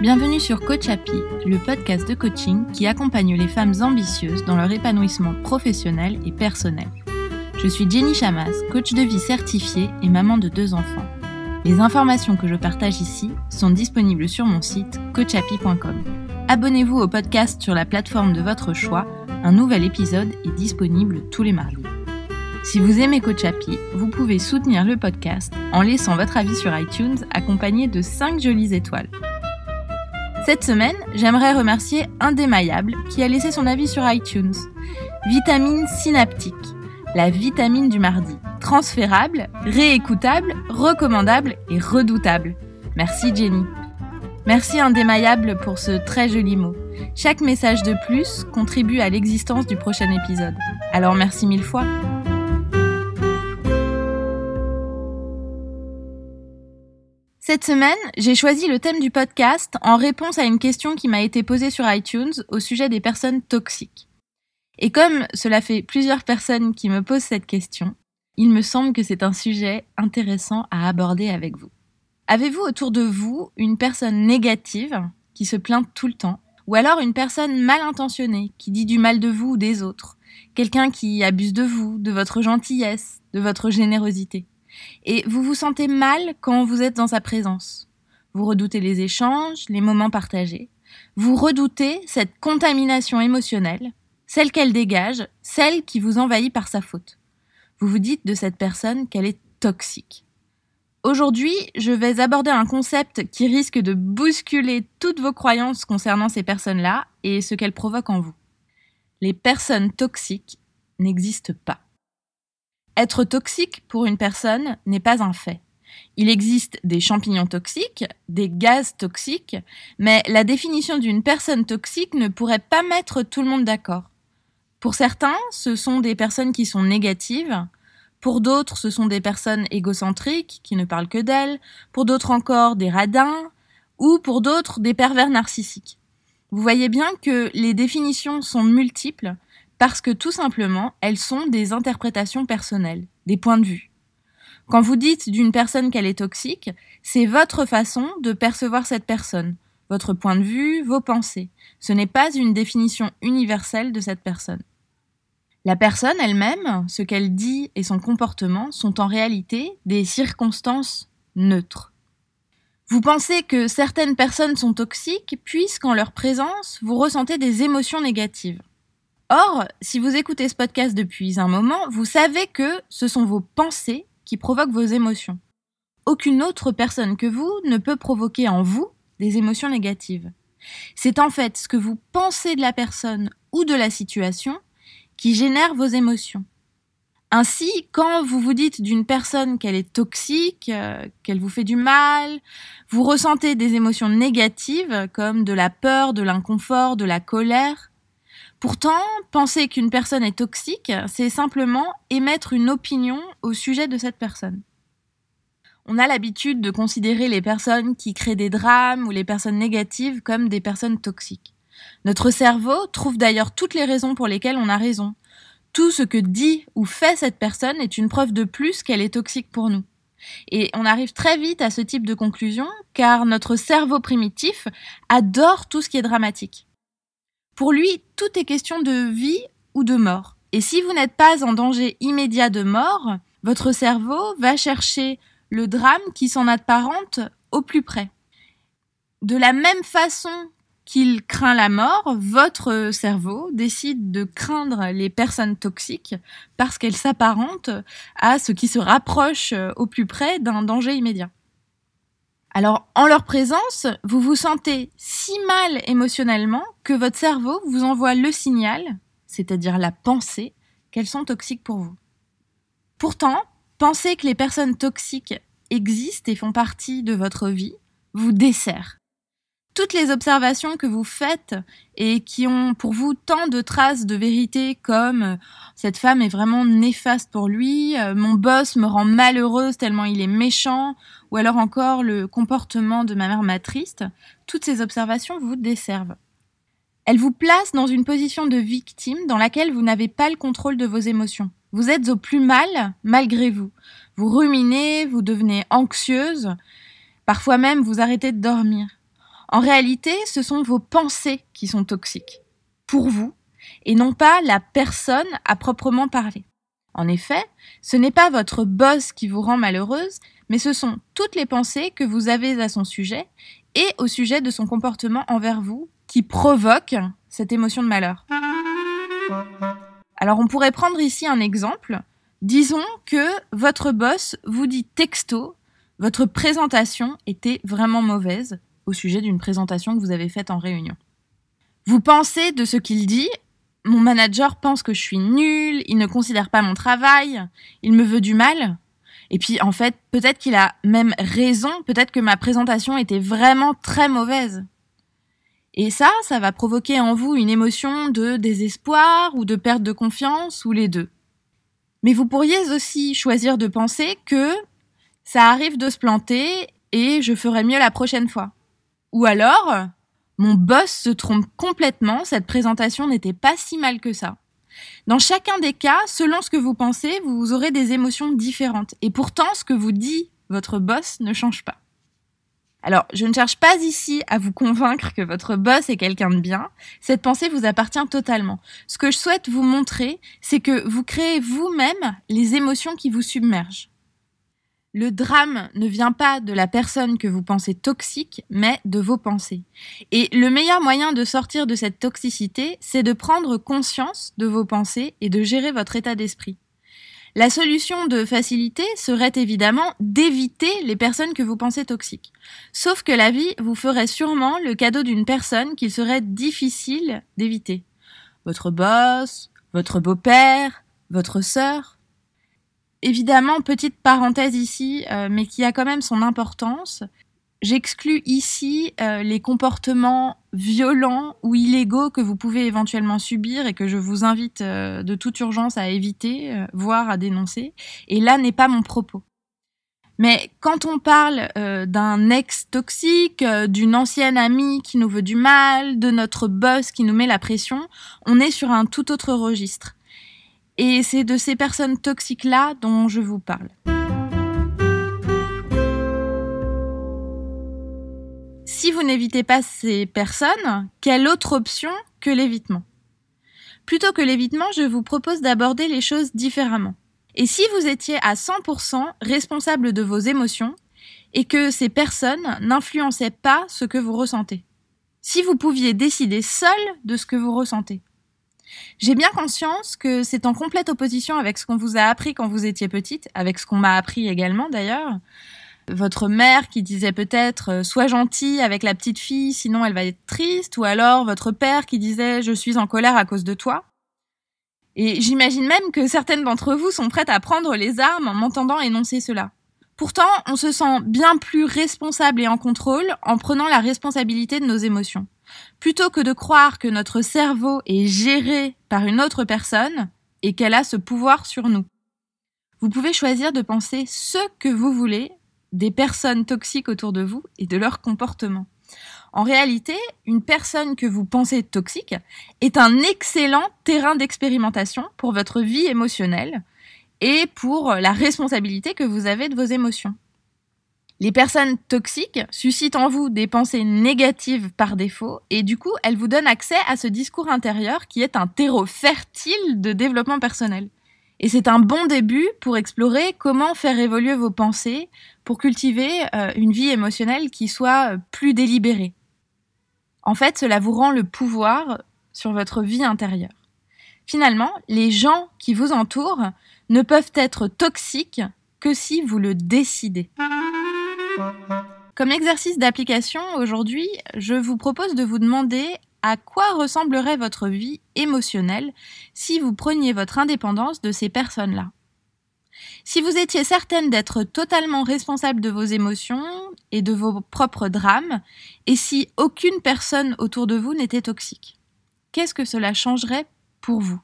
Bienvenue sur Coach Happy, le podcast de coaching qui accompagne les femmes ambitieuses dans leur épanouissement professionnel et personnel. Je suis Jenny Chamas, coach de vie certifiée et maman de 2 enfants. Les informations que je partage ici sont disponibles sur mon site coachhappy.com. Abonnez-vous au podcast sur la plateforme de votre choix, un nouvel épisode est disponible tous les mardis. Si vous aimez Coach Happy, vous pouvez soutenir le podcast en laissant votre avis sur iTunes accompagné de 5 jolies étoiles. Cette semaine, j'aimerais remercier Indémaillable qui a laissé son avis sur iTunes. Vitamine synaptique, la vitamine du mardi. Transférable, réécoutable, recommandable et redoutable. Merci Jenny. Merci Indémaillable pour ce très joli mot. Chaque message de plus contribue à l'existence du prochain épisode. Alors merci 1000 fois. Cette semaine, j'ai choisi le thème du podcast en réponse à une question qui m'a été posée sur iTunes au sujet des personnes toxiques. Et comme cela fait plusieurs personnes qui me posent cette question, il me semble que c'est un sujet intéressant à aborder avec vous. Avez-vous autour de vous une personne négative qui se plaint tout le temps, ou alors une personne mal intentionnée qui dit du mal de vous ou des autres, quelqu'un qui abuse de vous, de votre gentillesse, de votre générosité? Et vous vous sentez mal quand vous êtes dans sa présence. Vous redoutez les échanges, les moments partagés. Vous redoutez cette contamination émotionnelle, celle qu'elle dégage, celle qui vous envahit par sa faute. Vous vous dites de cette personne qu'elle est toxique. Aujourd'hui, je vais aborder un concept qui risque de bousculer toutes vos croyances concernant ces personnes-là et ce qu'elles provoquent en vous. Les personnes toxiques n'existent pas. Être toxique pour une personne n'est pas un fait. Il existe des champignons toxiques, des gaz toxiques, mais la définition d'une personne toxique ne pourrait pas mettre tout le monde d'accord. Pour certains, ce sont des personnes qui sont négatives. Pour d'autres, ce sont des personnes égocentriques qui ne parlent que d'elles. Pour d'autres encore, des radins. Ou pour d'autres, des pervers narcissiques. Vous voyez bien que les définitions sont multiples parce que tout simplement, elles sont des interprétations personnelles, des points de vue. Quand vous dites d'une personne qu'elle est toxique, c'est votre façon de percevoir cette personne, votre point de vue, vos pensées. Ce n'est pas une définition universelle de cette personne. La personne elle-même, ce qu'elle dit et son comportement sont en réalité des circonstances neutres. Vous pensez que certaines personnes sont toxiques puisqu'en leur présence, vous ressentez des émotions négatives. Or, si vous écoutez ce podcast depuis un moment, vous savez que ce sont vos pensées qui provoquent vos émotions. Aucune autre personne que vous ne peut provoquer en vous des émotions négatives. C'est en fait ce que vous pensez de la personne ou de la situation qui génère vos émotions. Ainsi, quand vous vous dites d'une personne qu'elle est toxique, qu'elle vous fait du mal, vous ressentez des émotions négatives comme de la peur, de l'inconfort, de la colère. Pourtant, penser qu'une personne est toxique, c'est simplement émettre une opinion au sujet de cette personne. On a l'habitude de considérer les personnes qui créent des drames ou les personnes négatives comme des personnes toxiques. Notre cerveau trouve d'ailleurs toutes les raisons pour lesquelles on a raison. Tout ce que dit ou fait cette personne est une preuve de plus qu'elle est toxique pour nous. Et on arrive très vite à ce type de conclusion car notre cerveau primitif adore tout ce qui est dramatique. Pour lui, tout est question de vie ou de mort. Et si vous n'êtes pas en danger immédiat de mort, votre cerveau va chercher le drame qui s'en apparente au plus près. De la même façon qu'il craint la mort, votre cerveau décide de craindre les personnes toxiques parce qu'elles s'apparentent à ce qui se rapproche au plus près d'un danger immédiat. Alors, en leur présence, vous vous sentez si mal émotionnellement que votre cerveau vous envoie le signal, c'est-à-dire la pensée, qu'elles sont toxiques pour vous. Pourtant, penser que les personnes toxiques existent et font partie de votre vie vous dessert. Toutes les observations que vous faites et qui ont pour vous tant de traces de vérité comme « cette femme est vraiment néfaste pour lui »,« mon boss me rend malheureuse tellement il est méchant » ou alors encore « le comportement de ma mère m'attriste », toutes ces observations vous desservent. Elles vous placent dans une position de victime dans laquelle vous n'avez pas le contrôle de vos émotions. Vous êtes au plus mal malgré vous. Vous ruminez, vous devenez anxieuse. Parfois même, vous arrêtez de dormir. En réalité, ce sont vos pensées qui sont toxiques, pour vous, et non pas la personne à proprement parler. En effet, ce n'est pas votre boss qui vous rend malheureuse, mais ce sont toutes les pensées que vous avez à son sujet et au sujet de son comportement envers vous qui provoquent cette émotion de malheur. Alors on pourrait prendre ici un exemple. Disons que votre boss vous dit texto « Votre présentation était vraiment mauvaise » au sujet d'une présentation que vous avez faite en réunion. Vous pensez de ce qu'il dit « Mon manager pense que je suis nulle, il ne considère pas mon travail, il me veut du mal ». Et puis en fait, peut-être qu'il a même raison, peut-être que ma présentation était vraiment très mauvaise. Et ça va provoquer en vous une émotion de désespoir ou de perte de confiance ou les deux. Mais vous pourriez aussi choisir de penser que ça arrive de se planter et je ferai mieux la prochaine fois. Ou alors, mon boss se trompe complètement, cette présentation n'était pas si mal que ça. Dans chacun des cas, selon ce que vous pensez, vous aurez des émotions différentes. Et pourtant, ce que vous dit votre boss ne change pas. Alors, je ne cherche pas ici à vous convaincre que votre boss est quelqu'un de bien. Cette pensée vous appartient totalement. Ce que je souhaite vous montrer, c'est que vous créez vous-même les émotions qui vous submergent. Le drame ne vient pas de la personne que vous pensez toxique, mais de vos pensées. Et le meilleur moyen de sortir de cette toxicité, c'est de prendre conscience de vos pensées et de gérer votre état d'esprit. La solution de facilité serait évidemment d'éviter les personnes que vous pensez toxiques. Sauf que la vie vous ferait sûrement le cadeau d'une personne qu'il serait difficile d'éviter. Votre boss, votre beau-père, votre sœur. Évidemment, petite parenthèse ici, mais qui a quand même son importance. J'exclus ici les comportements violents ou illégaux que vous pouvez éventuellement subir et que je vous invite de toute urgence à éviter, voire à dénoncer. Et là n'est pas mon propos. Mais quand on parle d'un ex toxique, d'une ancienne amie qui nous veut du mal, de notre boss qui nous met la pression, on est sur un tout autre registre. Et c'est de ces personnes toxiques-là dont je vous parle. Si vous n'évitez pas ces personnes, quelle autre option que l'évitement ? Plutôt que l'évitement, je vous propose d'aborder les choses différemment. Et si vous étiez à 100% responsable de vos émotions et que ces personnes n'influençaient pas ce que vous ressentez ? Si vous pouviez décider seul de ce que vous ressentez ? J'ai bien conscience que c'est en complète opposition avec ce qu'on vous a appris quand vous étiez petite, avec ce qu'on m'a appris également d'ailleurs. Votre mère qui disait peut-être « sois gentil avec la petite fille, sinon elle va être triste » ou alors votre père qui disait « je suis en colère à cause de toi ». Et j'imagine même que certaines d'entre vous sont prêtes à prendre les armes en m'entendant énoncer cela. Pourtant, on se sent bien plus responsable et en contrôle en prenant la responsabilité de nos émotions. Plutôt que de croire que notre cerveau est géré par une autre personne et qu'elle a ce pouvoir sur nous. Vous pouvez choisir de penser ce que vous voulez des personnes toxiques autour de vous et de leur comportement. En réalité, une personne que vous pensez toxique est un excellent terrain d'expérimentation pour votre vie émotionnelle et pour la responsabilité que vous avez de vos émotions. Les personnes toxiques suscitent en vous des pensées négatives par défaut et du coup, elles vous donnent accès à ce discours intérieur qui est un terreau fertile de développement personnel. Et c'est un bon début pour explorer comment faire évoluer vos pensées pour cultiver une vie émotionnelle qui soit plus délibérée. En fait, cela vous rend le pouvoir sur votre vie intérieure. Finalement, les gens qui vous entourent ne peuvent être toxiques que si vous le décidez. Comme exercice d'application aujourd'hui, je vous propose de vous demander à quoi ressemblerait votre vie émotionnelle si vous preniez votre indépendance de ces personnes-là. Si vous étiez certaine d'être totalement responsable de vos émotions et de vos propres drames, et si aucune personne autour de vous n'était toxique, qu'est-ce que cela changerait pour vous ?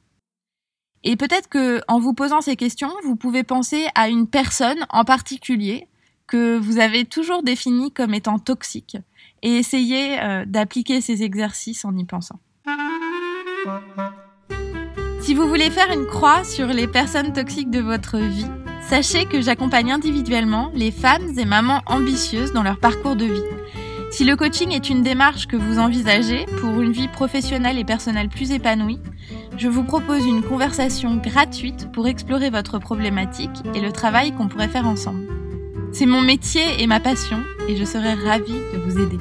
Et peut-être que, en vous posant ces questions, vous pouvez penser à une personne en particulier que vous avez toujours définie comme étant toxique et essayer d'appliquer ces exercices en y pensant. Si vous voulez faire une croix sur les personnes toxiques de votre vie, Sachez que j'accompagne individuellement les femmes et mamans ambitieuses dans leur parcours de vie. Si le coaching est une démarche que vous envisagez pour une vie professionnelle et personnelle plus épanouie, je vous propose une conversation gratuite pour explorer votre problématique et le travail qu'on pourrait faire ensemble. C'est mon métier et ma passion et je serai ravie de vous aider.